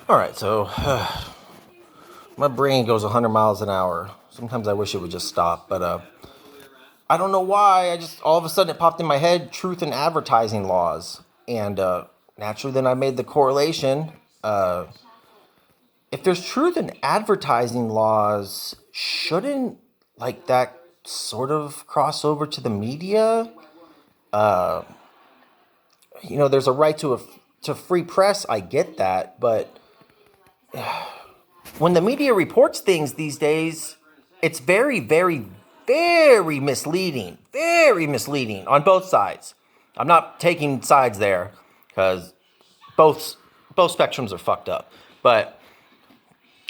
All right, so my brain goes 100 miles an hour. Sometimes I wish it would just stop, but I don't know why. I just all of a sudden it popped in my head: truth in advertising laws, and naturally, then I made the correlation. If there's truth in advertising laws, shouldn't like that sort of cross over to the media? There's a right to free press. I get that, but when the media reports things these days, it's very, very, very misleading. Very misleading on both sides. I'm not taking sides there because both both spectrums are fucked up. But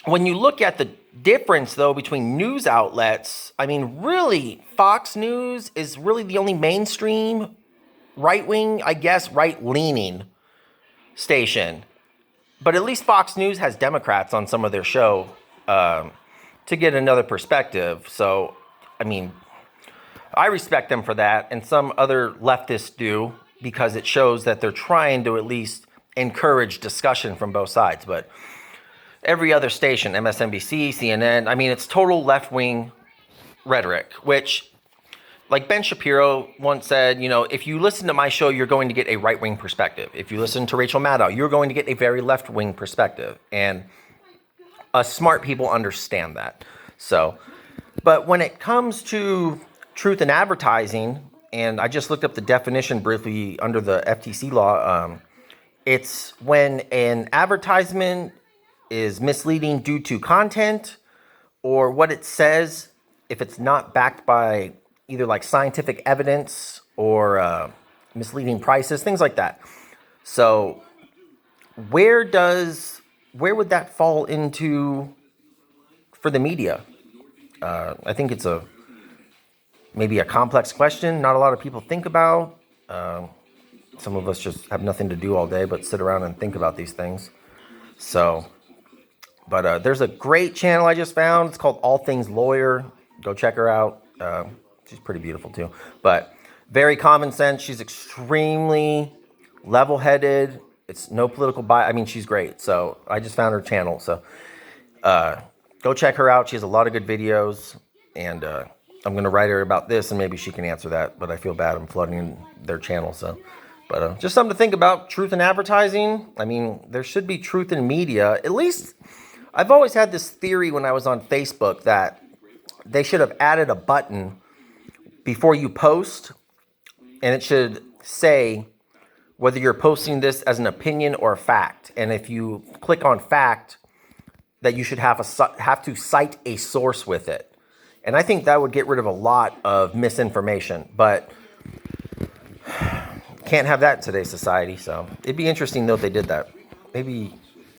when you look at the difference though between news outlets, I mean, really, Fox News is really the only mainstream right wing, I guess, right leaning station. But at least Fox News has Democrats on some of their show to get another perspective. So, I mean, I respect them for that, and some other leftists do because it shows that they're trying to at least encourage discussion from both sides. But every other station, MSNBC, CNN, I mean, it's total left-wing rhetoric, which, like Ben Shapiro once said, if you listen to my show, you're going to get a right-wing perspective. If you listen to Rachel Maddow, you're going to get a very left-wing perspective. And smart people understand that. So, but when it comes to truth in advertising, and I just looked up the definition briefly under the FTC law, it's when an advertisement is misleading due to content or what it says if it's not backed by either like scientific evidence or misleading prices, things like that. So where would that fall into for the media? I think it's maybe a complex question. Not a lot of people think about. Some of us just have nothing to do all day but sit around and think about these things. So, but there's a great channel I just found. It's called All Things Lawyer. Go check her out. She's pretty beautiful too. But very common sense. She's extremely level-headed. It's no political bias. I mean, she's great. So I just found her channel. So go check her out. She has a lot of good videos. And I'm going to write her about this, and maybe she can answer that. But I feel bad. I'm flooding their channel. So, but just something to think about. Truth in advertising. I mean, there should be truth in media. At least I've always had this theory when I was on Facebook that they should have added a button before you post, and it should say whether you're posting this as an opinion or a fact. And if you click on fact, that you should have to cite a source with it. And I think that would get rid of a lot of misinformation, but can't have that in today's society. So it'd be interesting though if they did that. Maybe